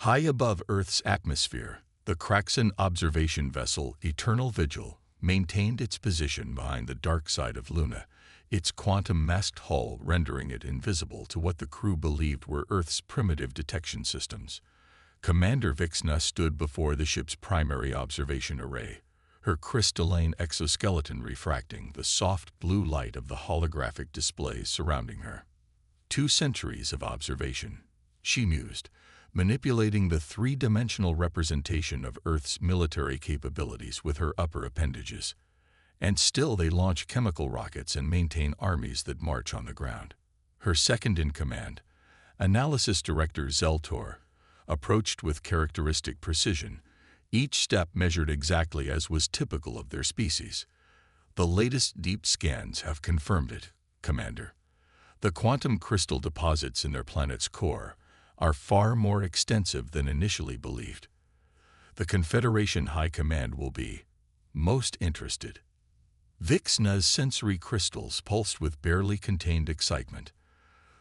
High above Earth's atmosphere, the Kraxan observation vessel Eternal Vigil maintained its position behind the dark side of Luna, its quantum-masked hull rendering it invisible to what the crew believed were Earth's primitive detection systems. Commander Vixna stood before the ship's primary observation array, her crystalline exoskeleton refracting the soft blue light of the holographic displays surrounding her. 2 centuries of observation, she mused, manipulating the three-dimensional representation of Earth's military capabilities with her upper appendages. And still they launch chemical rockets and maintain armies that march on the ground. Her second-in-command, Analysis Director Zeltor, approached with characteristic precision, each step measured exactly as was typical of their species. The latest deep scans have confirmed it, Commander. The quantum crystal deposits in their planet's core are far more extensive than initially believed. The Confederation High Command will be most interested. Vixna's sensory crystals pulsed with barely contained excitement.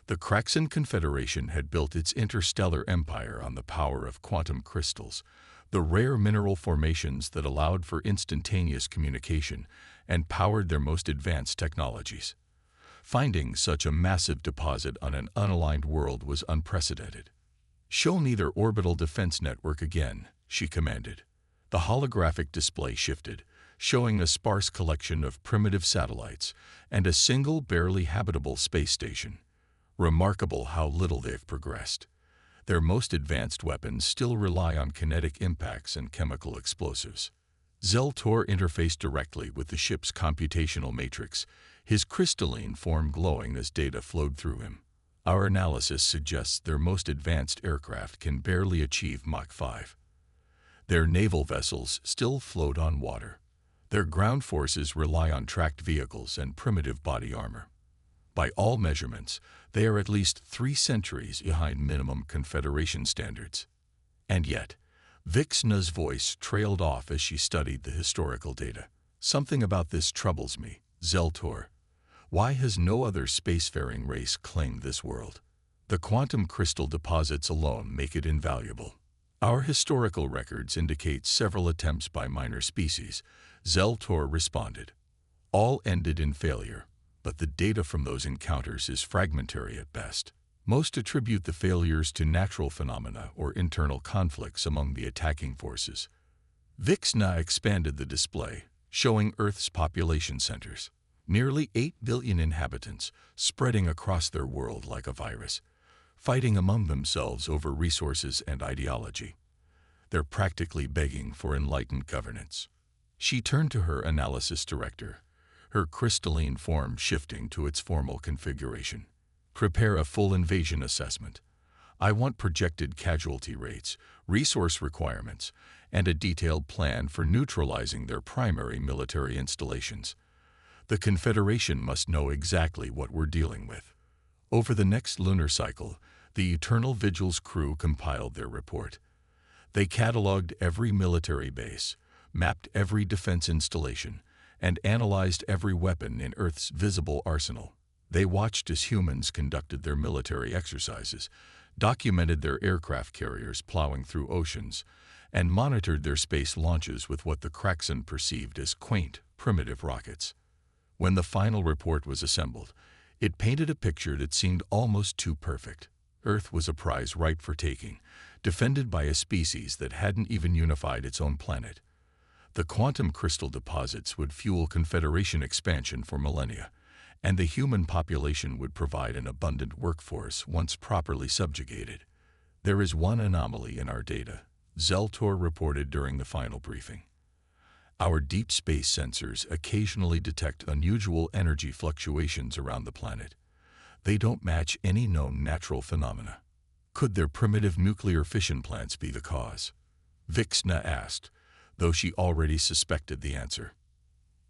The Kraxan Confederation had built its interstellar empire on the power of quantum crystals, the rare mineral formations that allowed for instantaneous communication and powered their most advanced technologies. Finding such a massive deposit on an unaligned world was unprecedented. "Show me their orbital defense network again," she commanded. The holographic display shifted, showing a sparse collection of primitive satellites and a single barely habitable space station. Remarkable how little they've progressed. Their most advanced weapons still rely on kinetic impacts and chemical explosives. Zeltor interfaced directly with the ship's computational matrix, his crystalline form glowing as data flowed through him. "Our analysis suggests their most advanced aircraft can barely achieve Mach 5. Their naval vessels still float on water. Their ground forces rely on tracked vehicles and primitive body armor. By all measurements, they are at least 3 centuries behind minimum Confederation standards." And yet, Vixna's voice trailed off as she studied the historical data. "Something about this troubles me, Zeltor. Why has no other spacefaring race claimed this world? The quantum crystal deposits alone make it invaluable. Our historical records indicate several attempts by minor species," Zeltor responded. "All ended in failure, but the data from those encounters is fragmentary at best. Most attribute the failures to natural phenomena or internal conflicts among the attacking forces." Vixna expanded the display, showing Earth's population centers. Nearly 8 billion inhabitants, spreading across their world like a virus, fighting among themselves over resources and ideology. They're practically begging for enlightened governance. She turned to her analysis director, her crystalline form shifting to its formal configuration. "Prepare a full invasion assessment. I want projected casualty rates, resource requirements, and a detailed plan for neutralizing their primary military installations. The Confederation must know exactly what we're dealing with." Over the next lunar cycle, the Eternal Vigil's crew compiled their report. They cataloged every military base, mapped every defense installation, and analyzed every weapon in Earth's visible arsenal. They watched as humans conducted their military exercises, documented their aircraft carriers plowing through oceans, and monitored their space launches with what the Kraxan perceived as quaint, primitive rockets. When the final report was assembled, it painted a picture that seemed almost too perfect. Earth was a prize ripe for taking, defended by a species that hadn't even unified its own planet. The quantum crystal deposits would fuel Confederation expansion for millennia, and the human population would provide an abundant workforce once properly subjugated. "There is one anomaly in our data," Zeltor reported during the final briefing. "Our deep space sensors occasionally detect unusual energy fluctuations around the planet. They don't match any known natural phenomena. Could their primitive nuclear fission plants be the cause?" Vixna asked, though she already suspected the answer.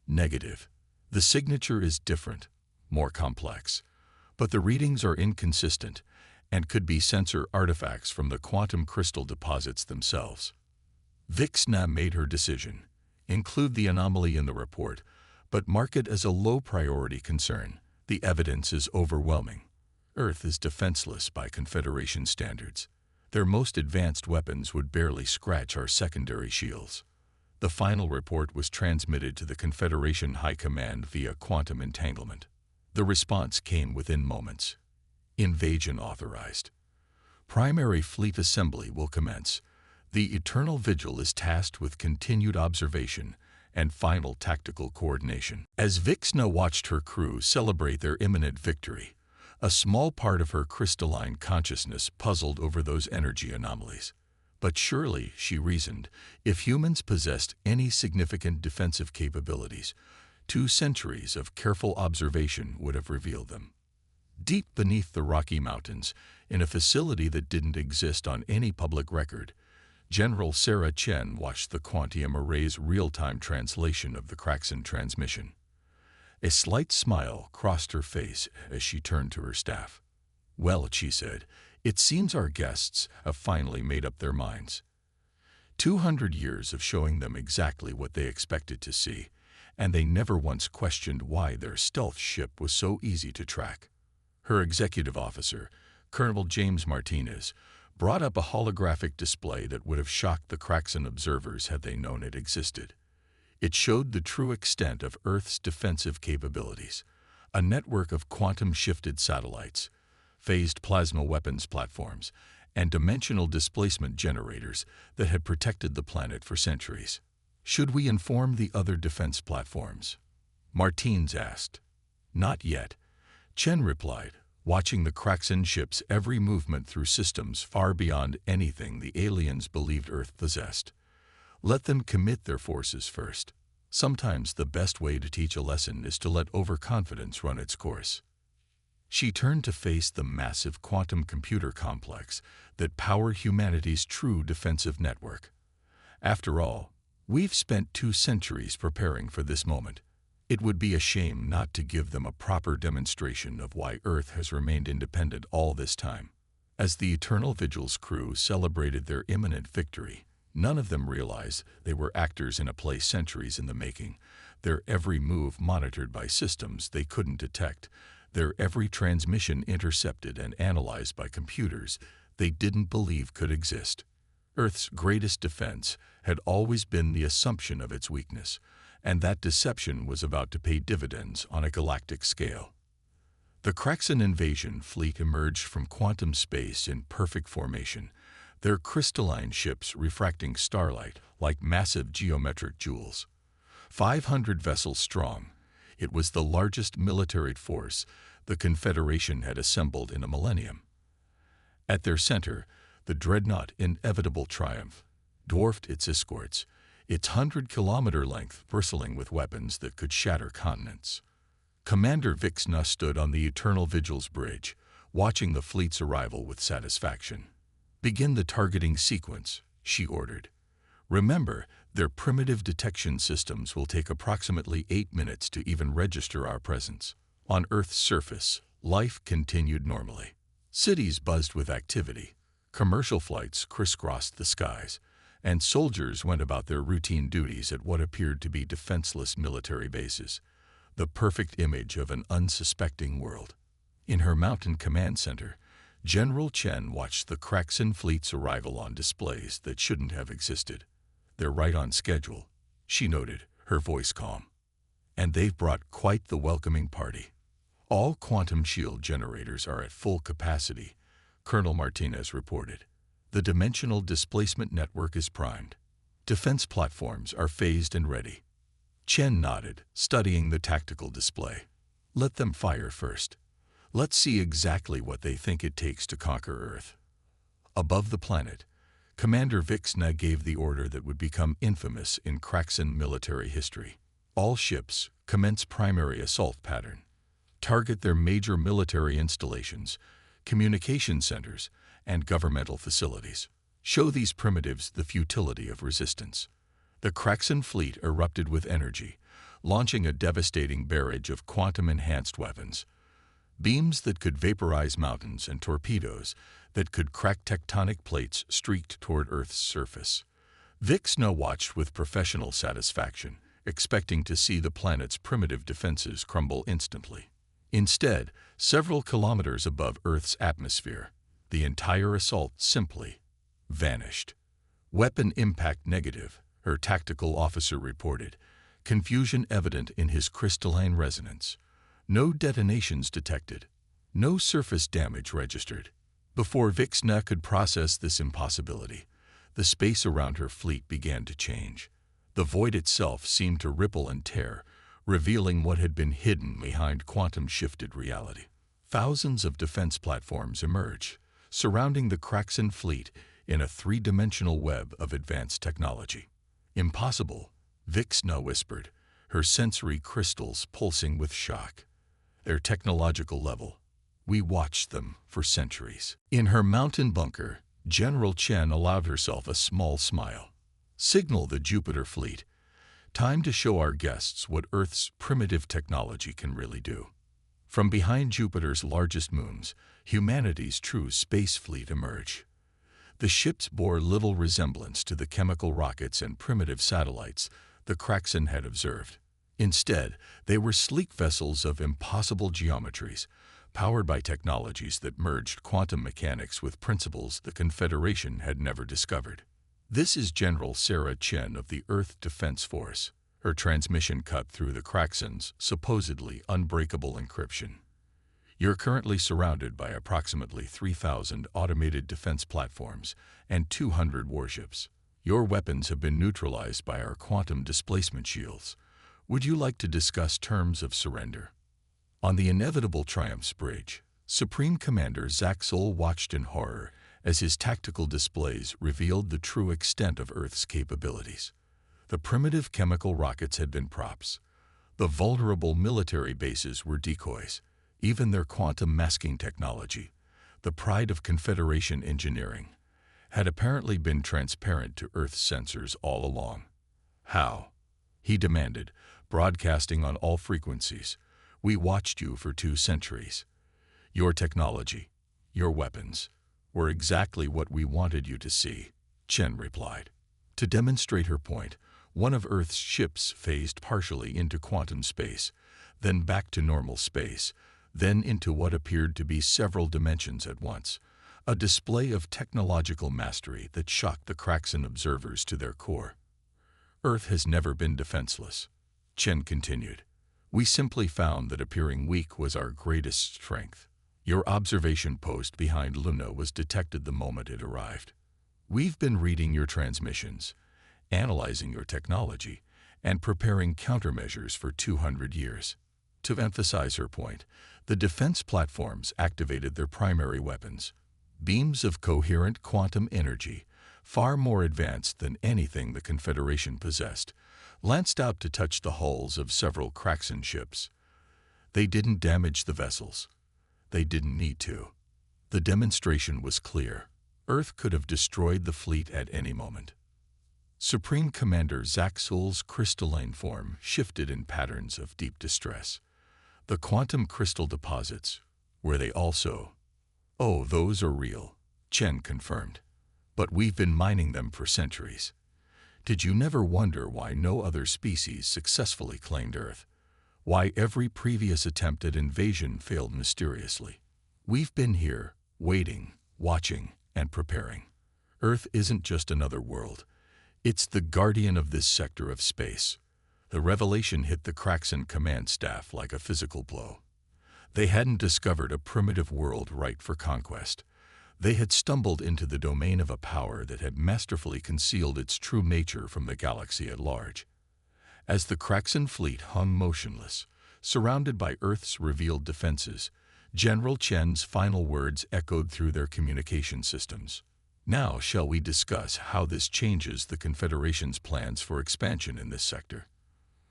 "Negative. The signature is different, more complex, but the readings are inconsistent and could be sensor artifacts from the quantum crystal deposits themselves." Vixna made her decision. Include the anomaly in the report, but mark it as a low-priority concern. The evidence is overwhelming. Earth is defenseless by Confederation standards. Their most advanced weapons would barely scratch our secondary shields. The final report was transmitted to the Confederation High Command via quantum entanglement. The response came within moments. Invasion authorized. Primary fleet assembly will commence. The Eternal Vigil is tasked with continued observation and final tactical coordination. As Vixna watched her crew celebrate their imminent victory, a small part of her crystalline consciousness puzzled over those energy anomalies. But surely, she reasoned, if humans possessed any significant defensive capabilities, 2 centuries of careful observation would have revealed them. Deep beneath the Rocky Mountains, in a facility that didn't exist on any public record, General Sarah Chen watched the Quantium Array's real-time translation of the Kraxan transmission. A slight smile crossed her face as she turned to her staff. "Well," she said, "it seems our guests have finally made up their minds. 200 years of showing them exactly what they expected to see, and they never once questioned why their stealth ship was so easy to track." Her executive officer, Colonel James Martinez, brought up a holographic display that would have shocked the Kraxan observers had they known it existed. It showed the true extent of Earth's defensive capabilities, a network of quantum-shifted satellites, phased plasma weapons platforms, and dimensional displacement generators that had protected the planet for centuries. "Should we inform the other defense platforms?" Martins asked. "Not yet," Chen replied, watching the Kraxan ship's every movement through systems far beyond anything the aliens believed Earth possessed. "Let them commit their forces first. Sometimes the best way to teach a lesson is to let overconfidence run its course." She turned to face the massive quantum computer complex that powered humanity's true defensive network. "After all, we've spent 2 centuries preparing for this moment. It would be a shame not to give them a proper demonstration of why Earth has remained independent all this time." As the Eternal Vigil's crew celebrated their imminent victory, none of them realized they were actors in a play centuries in the making, their every move monitored by systems they couldn't detect, their every transmission intercepted and analyzed by computers they didn't believe could exist. Earth's greatest defense had always been the assumption of its weakness, and that deception was about to pay dividends on a galactic scale. The Kraxan invasion fleet emerged from quantum space in perfect formation, their crystalline ships refracting starlight like massive geometric jewels. 500 vessels strong, it was the largest military force the Confederation had assembled in a millennium. At their center, the dreadnought Inevitable Triumph dwarfed its escorts, its 100-kilometer length bristling with weapons that could shatter continents. Commander Vixna stood on the Eternal Vigil's bridge, watching the fleet's arrival with satisfaction. "Begin the targeting sequence," she ordered. "Remember, their primitive detection systems will take approximately 8 minutes to even register our presence." On Earth's surface, life continued normally. Cities buzzed with activity, commercial flights crisscrossed the skies, and soldiers went about their routine duties at what appeared to be defenseless military bases, the perfect image of an unsuspecting world. In her mountain command center, General Chen watched the Kraxan fleet's arrival on displays that shouldn't have existed. "They're right on schedule," she noted, her voice calm. "And they've brought quite the welcoming party. All quantum shield generators are at full capacity," Colonel Martinez reported. "The dimensional displacement network is primed. Defense platforms are phased and ready." Chen nodded, studying the tactical display. "Let them fire first. Let's see exactly what they think it takes to conquer Earth." Above the planet, Commander Vixna gave the order that would become infamous in Kraxan military history. "All ships, commence primary assault pattern. Target their major military installations, communication centers, and governmental facilities. Show these primitives the futility of resistance." The Kraxan fleet erupted with energy, launching a devastating barrage of quantum-enhanced weapons. Beams that could vaporize mountains and torpedoes that could crack tectonic plates streaked toward Earth's surface. Vixna watched with professional satisfaction, expecting to see the planet's primitive defenses crumble instantly. Instead, several kilometers above Earth's atmosphere, the entire assault simply vanished. Weapon impact negative, her tactical officer reported. Confusion evident in his crystalline resonance. No detonations detected. No surface damage registered. Before Vixna could process this impossibility, the space around her fleet began to change. The void itself seemed to ripple and tear, revealing what had been hidden behind quantum-shifted reality. Thousands of defense platforms emerged, surrounding the Kraxan fleet in a three-dimensional web of advanced technology. Impossible, Vixna whispered, her sensory crystals pulsing with shock. Their technological level. We watched them for centuries. In her mountain bunker, General Chen allowed herself a small smile. Signal the Jupiter fleet. Time to show our guests what Earth's primitive technology can really do. From behind Jupiter's largest moons, humanity's true space fleet emerged. The ships bore little resemblance to the chemical rockets and primitive satellites the Kraxan had observed. Instead, they were sleek vessels of impossible geometries, powered by technologies that merged quantum mechanics with principles the Confederation had never discovered. This is General Sarah Chen of the Earth Defense Force. Her transmission cut through the Kraxan's supposedly unbreakable encryption. You're currently surrounded by approximately 3,000 automated defense platforms and 200 warships. Your weapons have been neutralized by our quantum displacement shields. Would you like to discuss terms of surrender? On the inevitable Triumph's bridge, Supreme Commander Zaxol watched in horror as his tactical displays revealed the true extent of Earth's capabilities. The primitive chemical rockets had been props. The vulnerable military bases were decoys. Even their quantum masking technology, the pride of Confederation engineering, had apparently been transparent to Earth's sensors all along. How? He demanded, broadcasting on all frequencies. We watched you for 2 centuries. Your technology, your weapons, were exactly what we wanted you to see, Chen replied. To demonstrate her point, one of Earth's ships phased partially into quantum space, then back to normal space, then into what appeared to be several dimensions at once, a display of technological mastery that shocked the Kraxan observers to their core. Earth has never been defenseless, Chen continued. We simply found that appearing weak was our greatest strength. Your observation post behind Luna was detected the moment it arrived. We've been reading your transmissions, analyzing your technology, and preparing countermeasures for 200 years. To emphasize her point, the defense platforms activated their primary weapons, beams of coherent quantum energy, far more advanced than anything the Confederation possessed, lanced out to touch the hulls of several Kraxan ships. They didn't damage the vessels. They didn't need to. The demonstration was clear. Earth could have destroyed the fleet at any moment. Supreme Commander Zaxol's crystalline form shifted in patterns of deep distress. The quantum crystal deposits, were they also? Oh, those are real, Chen confirmed. But we've been mining them for centuries. Did you never wonder why no other species successfully claimed Earth? Why every previous attempt at invasion failed mysteriously? We've been here, waiting, watching, and preparing. Earth isn't just another world. It's the guardian of this sector of space. The revelation hit the Kraxan command staff like a physical blow. They hadn't discovered a primitive world ripe for conquest. They had stumbled into the domain of a power that had masterfully concealed its true nature from the galaxy at large. As the Kraxan fleet hung motionless, surrounded by Earth's revealed defenses, General Chen's final words echoed through their communication systems. Now shall we discuss how this changes the Confederation's plans for expansion in this sector?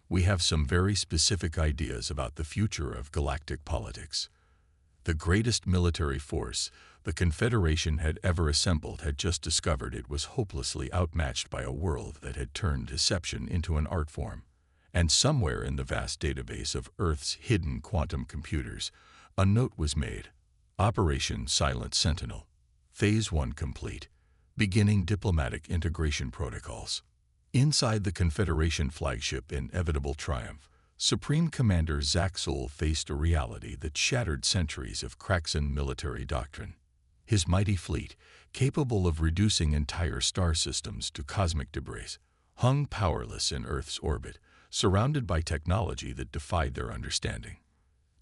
We have some very specific ideas about the future of galactic politics. The greatest military force the Confederation had ever assembled had just discovered it was hopelessly outmatched by a world that had turned deception into an art form. And somewhere in the vast database of Earth's hidden quantum computers, a note was made. Operation Silent Sentinel. Phase 1 complete. Beginning diplomatic integration protocols. Inside the Confederation flagship Inevitable Triumph, Supreme Commander Zaxol faced a reality that shattered centuries of Kraxan military doctrine. His mighty fleet, capable of reducing entire star systems to cosmic debris, hung powerless in Earth's orbit, surrounded by technology that defied their understanding.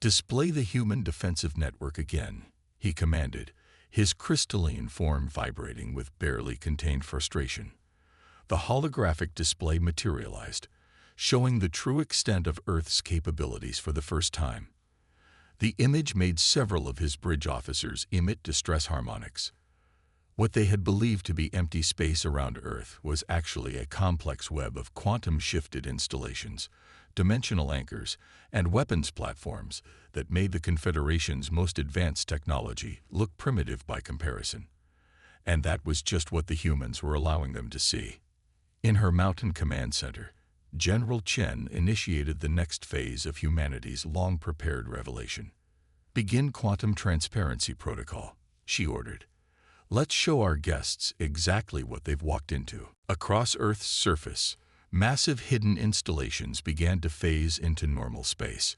"Display the human defensive network again," he commanded, his crystalline form vibrating with barely contained frustration. The holographic display materialized, showing the true extent of Earth's capabilities for the first time. The image made several of his bridge officers emit distress harmonics. What they had believed to be empty space around Earth was actually a complex web of quantum-shifted installations, dimensional anchors, and weapons platforms that made the Confederation's most advanced technology look primitive by comparison. And that was just what the humans were allowing them to see. In her mountain command center, General Chen initiated the next phase of humanity's long-prepared revelation. "Begin quantum transparency protocol," she ordered. "Let's show our guests exactly what they've walked into." Across Earth's surface, massive hidden installations began to phase into normal space.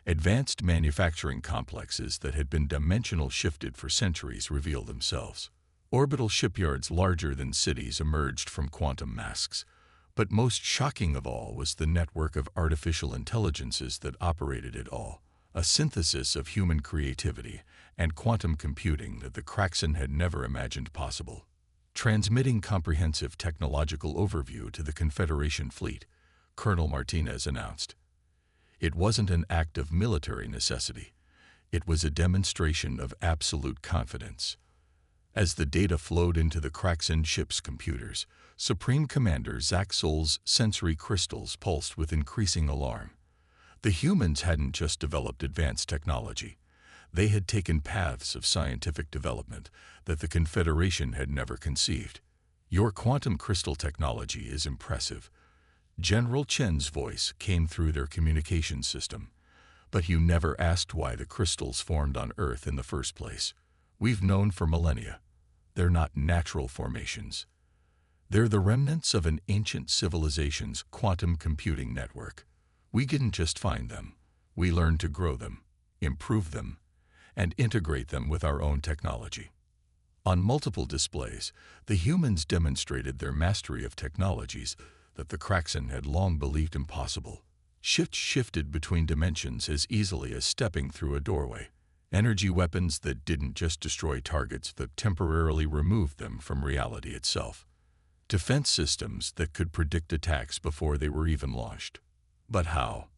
Advanced manufacturing complexes that had been dimensional shifted for centuries revealed themselves. Orbital shipyards larger than cities emerged from quantum masks. But most shocking of all was the network of artificial intelligences that operated it all, a synthesis of human creativity and quantum computing that the Kraxen had never imagined possible. Transmitting comprehensive technological overview to the Confederation fleet, Colonel Martinez announced. It wasn't an act of military necessity. It was a demonstration of absolute confidence. As the data flowed into the Kraxen ship's computers, Supreme Commander Zak Sol's sensory crystals pulsed with increasing alarm. The humans hadn't just developed advanced technology. They had taken paths of scientific development that the Confederation had never conceived. "Your quantum crystal technology is impressive." General Chen's voice came through their communication system. "But you never asked why the crystals formed on Earth in the first place. We've known for millennia. They're not natural formations. They're the remnants of an ancient civilization's quantum computing network. We didn't just find them. We learned to grow them, improve them, and integrate them with our own technology." On multiple displays, the humans demonstrated their mastery of technologies that the Kraxen had long believed impossible. Ships shifted between dimensions as easily as stepping through a doorway. Energy weapons that didn't just destroy targets but temporarily removed them from reality itself. Defense systems that could predict attacks before they were even launched. But how?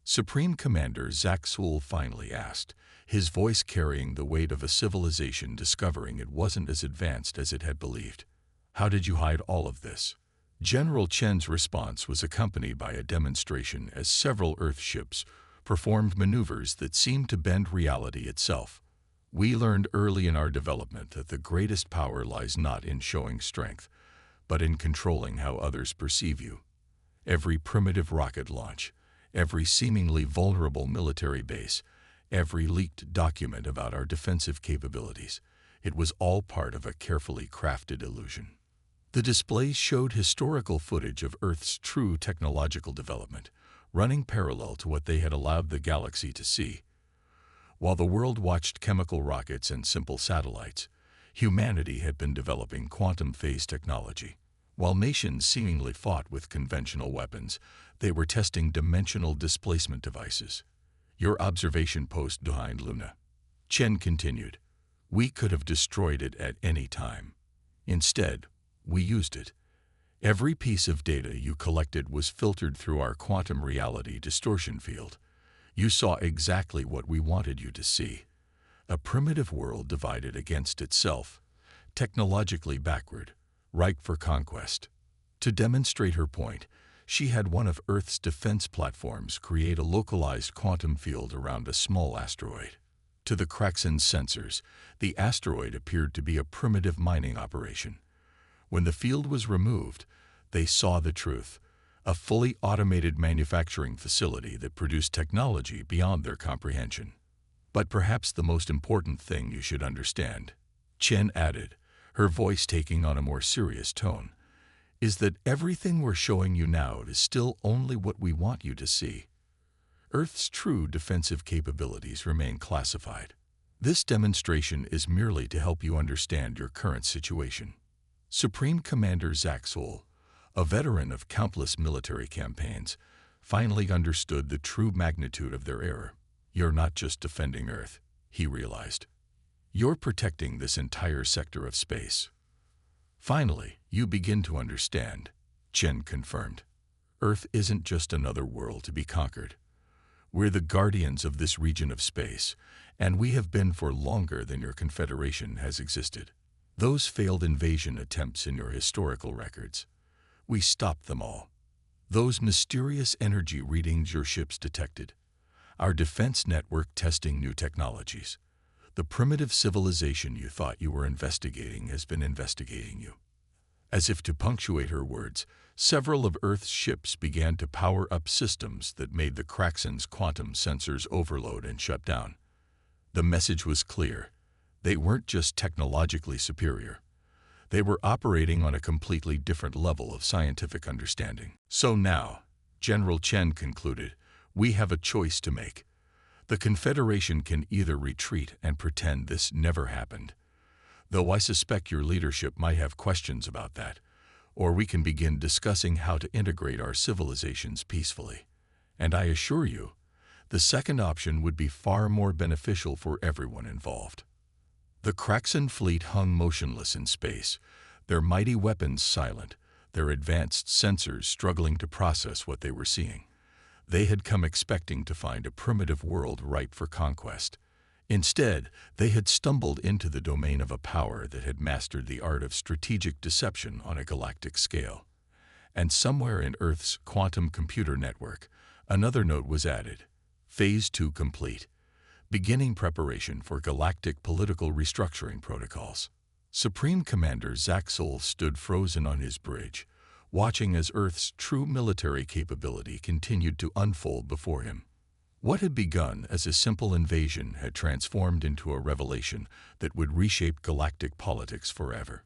Supreme Commander Zak Sol finally asked, his voice carrying the weight of a civilization discovering it wasn't as advanced as it had believed. "How did you hide all of this?" General Chen's response was accompanied by a demonstration as several Earth ships performed maneuvers that seemed to bend reality itself. "We learned early in our development that the greatest power lies not in showing strength, but in controlling how others perceive you. Every primitive rocket launch, every seemingly vulnerable military base, every leaked document about our defensive capabilities, it was all part of a carefully crafted illusion." The displays showed historical footage of Earth's true technological development, running parallel to what they had allowed the galaxy to see. While the world watched chemical rockets and simple satellites, humanity had been developing quantum phase technology. While nations seemingly fought with conventional weapons, they were testing dimensional displacement devices. "Your observation post behind Luna," Chen continued. "We could have destroyed it at any time. Instead, we used it. Every piece of data you collected was filtered through our quantum reality distortion field. You saw exactly what we wanted you to see. A primitive world divided against itself, technologically backward, ripe for conquest." To demonstrate her point, she had one of Earth's defense platforms create a localized quantum field around a small asteroid. To the Kraxen's sensors, the asteroid appeared to be a primitive mining operation. When the field was removed, they saw the truth, a fully automated manufacturing facility that produced technology beyond their comprehension. "But perhaps the most important thing you should understand," Chen added, her voice taking on a more serious tone, "is that everything we're showing you now is still only what we want you to see. Earth's true defensive capabilities remain classified. This demonstration is merely to help you understand your current situation. Supreme Commander Zaxol, a veteran of countless military campaigns, finally understood the true magnitude of their error. You're not just defending Earth, he realized. You're protecting this entire sector of space. Finally, you begin to understand, Chen confirmed. Earth isn't just another world to be conquered. We're the guardians of this region of space, and we have been for longer than your Confederation has existed. Those failed invasion attempts in your historical records, we stopped them all. Those mysterious energy readings your ships detected, our defense network testing new technologies. The primitive civilization you thought you were investigating has been investigating you. As if to punctuate her words, several of Earth's ships began to power up systems that made the Kraxen's quantum sensors overload and shut down. The message was clear. They weren't just technologically superior. They were operating on a completely different level of scientific understanding. So now, General Chen concluded, we have a choice to make. The Confederation can either retreat and pretend this never happened, though I suspect your leadership might have questions about that, or we can begin discussing how to integrate our civilizations peacefully. And I assure you, the second option would be far more beneficial for everyone involved. The Kraxen fleet hung motionless in space, their mighty weapons silent, their advanced sensors struggling to process what they were seeing. They had come expecting to find a primitive world ripe for conquest. Instead, they had stumbled into the domain of a power that had mastered the art of strategic deception on a galactic scale. And somewhere in Earth's quantum computer network, another note was added. Phase 2 complete. Beginning preparation for galactic political restructuring protocols. Supreme Commander Zaxol stood frozen on his bridge, watching as Earth's true military capability continued to unfold before him. What had begun as a simple invasion had transformed into a revelation that would reshape galactic politics forever.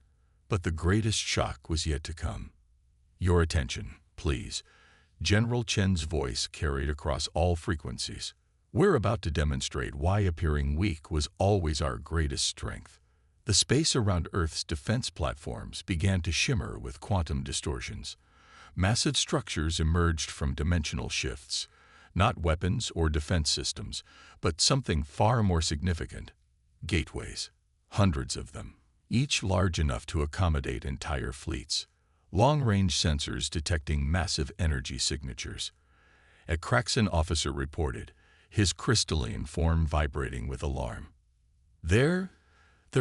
But the greatest shock was yet to come. Your attention, please. General Chen's voice carried across all frequencies. We're about to demonstrate why appearing weak was always our greatest strength. The space around Earth's defense platforms began to shimmer with quantum distortions. Massive structures emerged from dimensional shifts, not weapons or defense systems, but something far more significant: gateways. Hundreds of them, each large enough to accommodate entire fleets. Long-range sensors detecting massive energy signatures. A Kraxen officer reported, his crystalline form vibrating with alarm. They're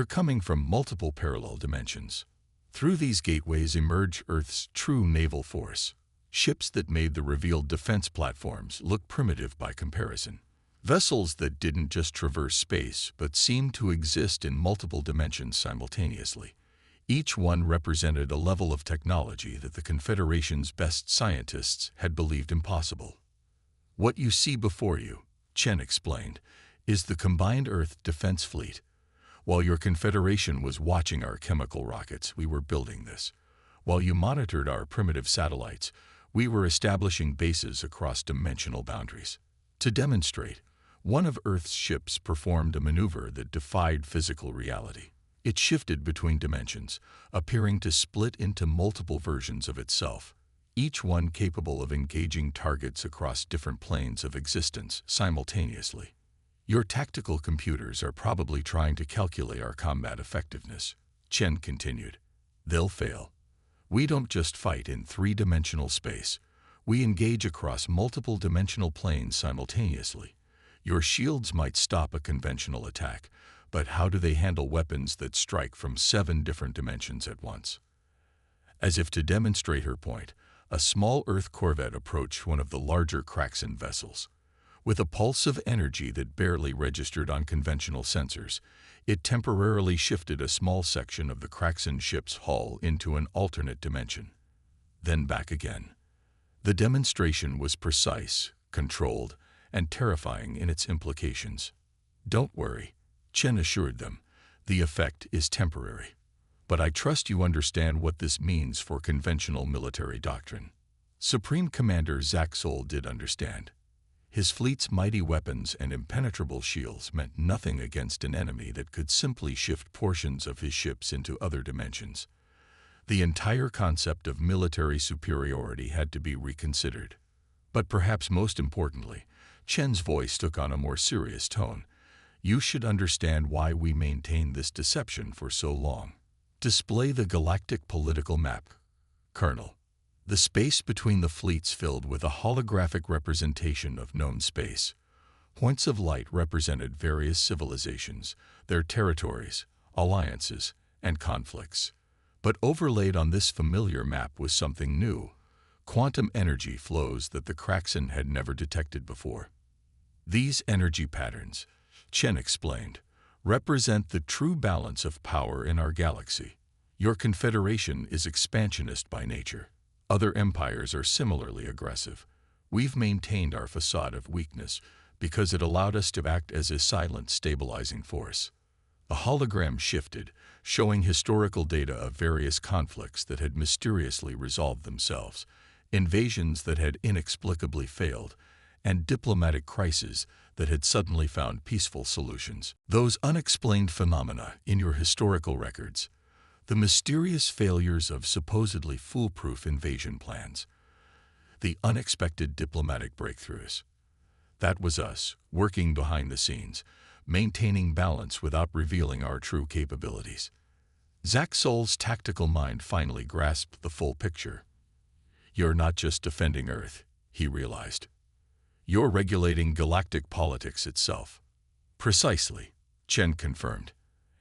coming from multiple parallel dimensions. Through these gateways emerge Earth's true naval force, ships that made the revealed defense platforms look primitive by comparison. Vessels that didn't just traverse space, but seemed to exist in multiple dimensions simultaneously. Each one represented a level of technology that the Confederation's best scientists had believed impossible. What you see before you, Chen explained, is the combined Earth defense fleet. While your Confederation was watching our chemical rockets, we were building this. While you monitored our primitive satellites, we were establishing bases across dimensional boundaries. To demonstrate, one of Earth's ships performed a maneuver that defied physical reality. It shifted between dimensions, appearing to split into multiple versions of itself, each one capable of engaging targets across different planes of existence simultaneously. Your tactical computers are probably trying to calculate our combat effectiveness, Chen continued. They'll fail. We don't just fight in three-dimensional space. We engage across multiple dimensional planes simultaneously. Your shields might stop a conventional attack, but how do they handle weapons that strike from 7 different dimensions at once? As if to demonstrate her point, a small Earth corvette approached one of the larger Kraxen vessels. With a pulse of energy that barely registered on conventional sensors, it temporarily shifted a small section of the Kraxen ship's hull into an alternate dimension. Then back again. The demonstration was precise, controlled, and terrifying in its implications. Don't worry, Chen assured them. The effect is temporary. But I trust you understand what this means for conventional military doctrine. Supreme Commander Zaxol did understand. His fleet's mighty weapons and impenetrable shields meant nothing against an enemy that could simply shift portions of his ships into other dimensions. The entire concept of military superiority had to be reconsidered. But perhaps most importantly, Chen's voice took on a more serious tone. You should understand why we maintained this deception for so long. Display the galactic political map, Colonel. The space between the fleets filled with a holographic representation of known space. Points of light represented various civilizations, their territories, alliances, and conflicts. But overlaid on this familiar map was something new, quantum energy flows that the Kraxan had never detected before. These energy patterns, Chen explained, represent the true balance of power in our galaxy. Your confederation is expansionist by nature. Other empires are similarly aggressive. We've maintained our facade of weakness because it allowed us to act as a silent stabilizing force. A hologram shifted, showing historical data of various conflicts that had mysteriously resolved themselves, invasions that had inexplicably failed, and diplomatic crises that had suddenly found peaceful solutions. Those unexplained phenomena in your historical records, the mysterious failures of supposedly foolproof invasion plans, the unexpected diplomatic breakthroughs. That was us, working behind the scenes, maintaining balance without revealing our true capabilities. Zaxol's tactical mind finally grasped the full picture. You're not just defending Earth, he realized. You're regulating galactic politics itself. Precisely, Chen confirmed.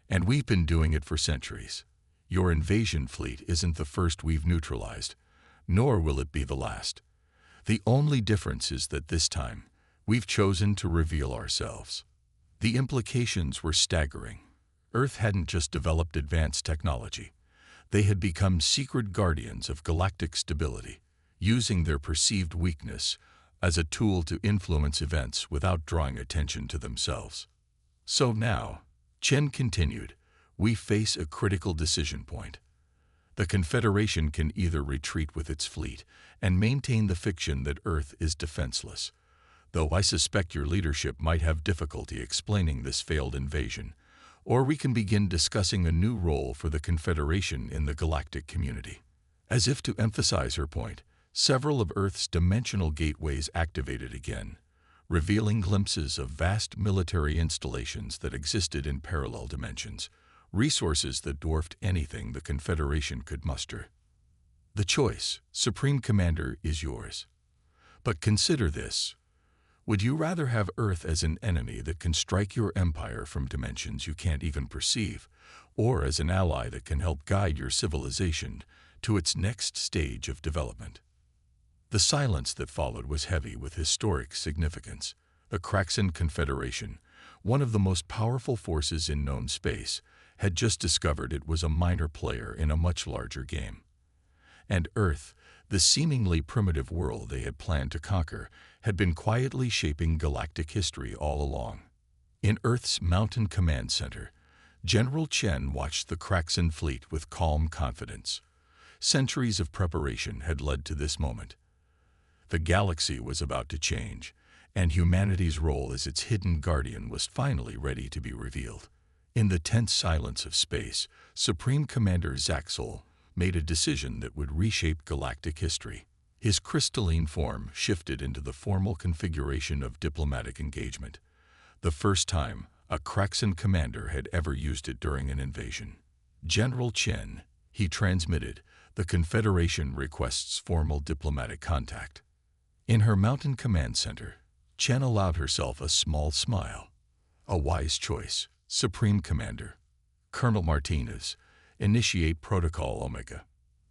And we've been doing it for centuries. Your invasion fleet isn't the first we've neutralized, nor will it be the last. The only difference is that this time, we've chosen to reveal ourselves. The implications were staggering. Earth hadn't just developed advanced technology. They had become secret guardians of galactic stability, using their perceived weakness as a tool to influence events without drawing attention to themselves. So now, Chen continued, we face a critical decision point. The Confederation can either retreat with its fleet and maintain the fiction that Earth is defenseless, though I suspect your leadership might have difficulty explaining this failed invasion, or we can begin discussing a new role for the Confederation in the galactic community. As if to emphasize her point, several of Earth's dimensional gateways activated again, revealing glimpses of vast military installations that existed in parallel dimensions, resources that dwarfed anything the Confederation could muster. The choice, Supreme Commander, is yours. But consider this. Would you rather have Earth as an enemy that can strike your empire from dimensions you can't even perceive, or as an ally that can help guide your civilization to its next stage of development? The silence that followed was heavy with historic significance. The Kraxan Confederation, one of the most powerful forces in known space, had just discovered it was a minor player in a much larger game. And Earth, the seemingly primitive world they had planned to conquer, had been quietly shaping galactic history all along. In Earth's Mountain Command Center, General Chen watched the Kraxan fleet with calm confidence. Centuries of preparation had led to this moment. The galaxy was about to change, and humanity's role as its hidden guardian was finally ready to be revealed. In the tense silence of space, Supreme Commander Zaxol made a decision that would reshape galactic history. His crystalline form shifted into the formal configuration of diplomatic engagement, the first time a Kraxan commander had ever used it during an invasion. General Chen, he transmitted, the Confederation requests formal diplomatic contact. In her Mountain Command Center, Chen allowed herself a small smile. A wise choice, Supreme Commander. Colonel Martinez, initiate Protocol Omega.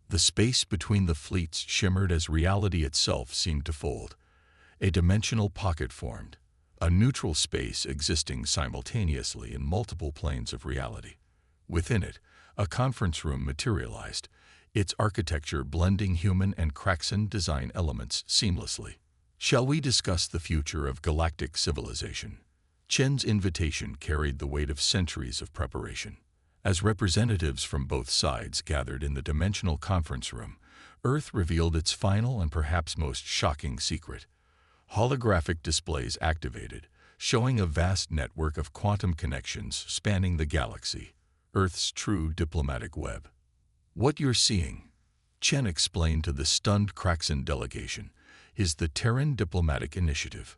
The space between the fleets shimmered as reality itself seemed to fold. A dimensional pocket formed, a neutral space existing simultaneously in multiple planes of reality. Within it, a conference room materialized, its architecture blending human and Kraxan design elements seamlessly. Shall we discuss the future of galactic civilization? Chen's invitation carried the weight of centuries of preparation. As representatives from both sides gathered in the dimensional conference room, Earth revealed its final and perhaps most shocking secret. Holographic displays activated, showing a vast network of quantum connections spanning the galaxy, Earth's true diplomatic web. What you're seeing, Chen explained to the stunned Kraxan delegation, is the Terran Diplomatic Initiative.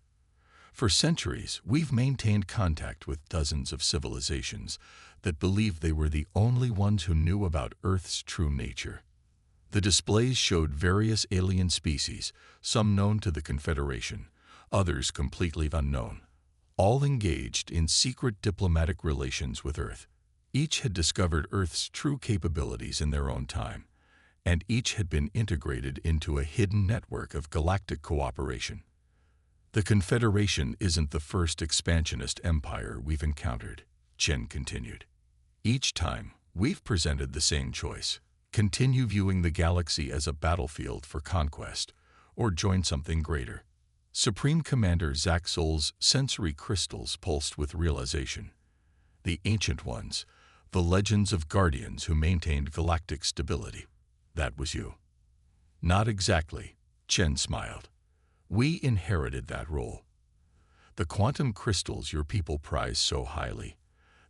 For centuries, we've maintained contact with dozens of civilizations that believed they were the only ones who knew about Earth's true nature. The displays showed various alien species, some known to the Confederation, others completely unknown, all engaged in secret diplomatic relations with Earth. Each had discovered Earth's true capabilities in their own time, and each had been integrated into a hidden network of galactic cooperation. The Confederation isn't the first expansionist empire we've encountered, Chen continued. Each time, we've presented the same choice: continue viewing the galaxy as a battlefield for conquest, or join something greater. Supreme Commander Zaxol's sensory crystals pulsed with realization. The Ancient Ones, the legends of guardians who maintained galactic stability. That was you. Not exactly, Chen smiled. We inherited that role. The quantum crystals your people prize so highly,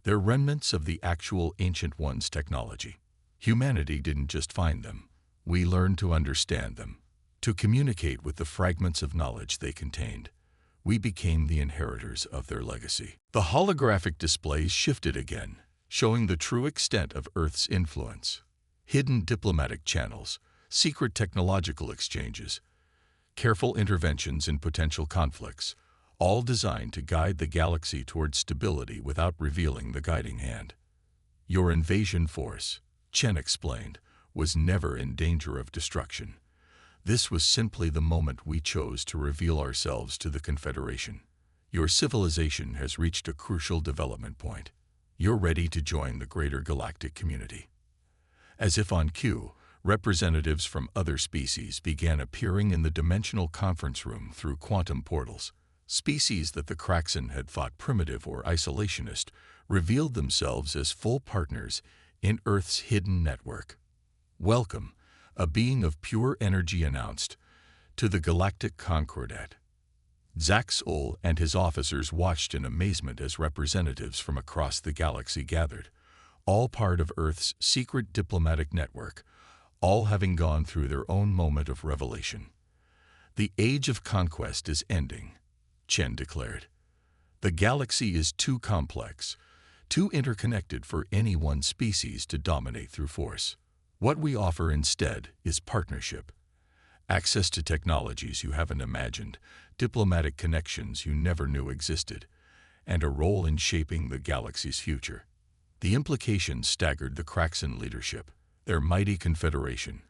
they're remnants of the actual Ancient Ones' technology. Humanity didn't just find them. We learned to understand them, to communicate with the fragments of knowledge they contained. We became the inheritors of their legacy. The holographic displays shifted again, showing the true extent of Earth's influence. Hidden diplomatic channels, secret technological exchanges, careful interventions in potential conflicts, all designed to guide the galaxy toward stability without revealing the guiding hand. Your invasion force, Chen explained, was never in danger of destruction. This was simply the moment we chose to reveal ourselves to the Confederation. Your civilization has reached a crucial development point. You're ready to join the greater galactic community. As if on cue, representatives from other species began appearing in the dimensional conference room through quantum portals. Species that the Kraxan had thought primitive or isolationist revealed themselves as full partners in Earth's hidden network. Welcome, a being of pure energy announced, to the Galactic Concordat. Zaxol and his officers watched in amazement as representatives from across the galaxy gathered, all part of Earth's secret diplomatic network, all having gone through their own moment of revelation. The age of conquest is ending, Chen declared. The galaxy is too complex, too interconnected for any one species to dominate through force. What we offer instead is partnership. Access to technologies you haven't imagined, diplomatic connections you never knew existed, and a role in shaping the galaxy's future. The implications staggered the Kraxan leadership. Their mighty confederation,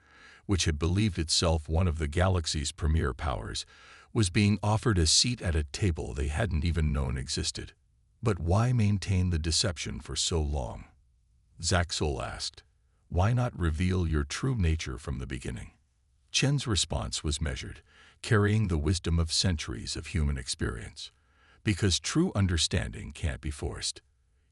which had believed itself one of the galaxy's premier powers, was being offered a seat at a table they hadn't even known existed. But why maintain the deception for so long? Zaxol asked. Why not reveal your true nature from the beginning? Chen's response was measured, carrying the wisdom of centuries of human experience. Because true understanding can't be forced.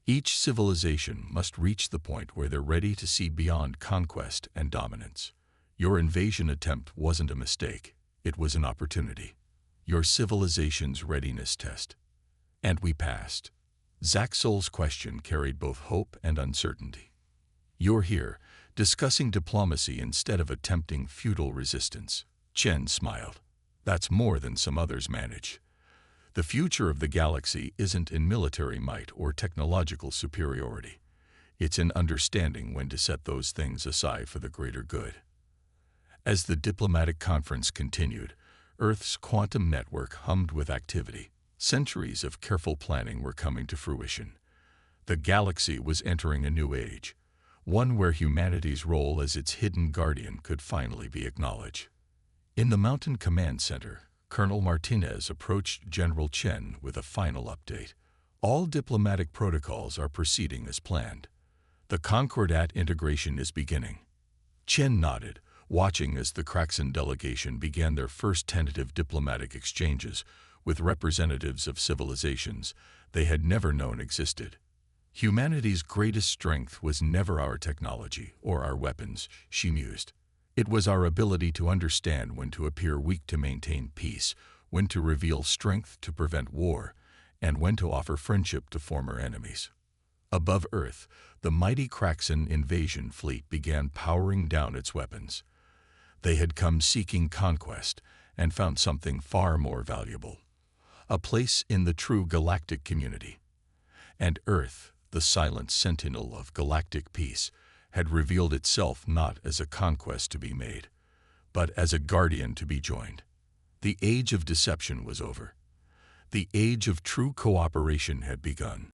Each civilization must reach the point where they're ready to see beyond conquest and dominance. Your invasion attempt wasn't a mistake, it was an opportunity. Your civilization's readiness test. And we passed. Zaxol's question carried both hope and uncertainty. You're here, discussing diplomacy instead of attempting futile resistance. Chen smiled. That's more than some others manage. The future of the galaxy isn't in military might or technological superiority. It's in understanding when to set those things aside for the greater good. As the diplomatic conference continued, Earth's quantum network hummed with activity. Centuries of careful planning were coming to fruition. The galaxy was entering a new age, one where humanity's role as its hidden guardian could finally be acknowledged. In the Mountain Command Center, Colonel Martinez approached General Chen with a final update. All diplomatic protocols are proceeding as planned. The Concordat integration is beginning. Chen nodded, watching as the Kraxan delegation began their first tentative diplomatic exchanges with representatives of civilizations they had never known existed. Humanity's greatest strength was never our technology or our weapons, she mused. It was our ability to understand when to appear weak to maintain peace, when to reveal strength to prevent war, and when to offer friendship to former enemies. Above Earth, the mighty Kraxan invasion fleet began powering down its weapons. They had come seeking conquest and found something far more valuable: a place in the true galactic community. And Earth, the silent sentinel of galactic peace, had revealed itself not as a conquest to be made, but as a guardian to be joined. The age of deception was over. The age of true cooperation had begun.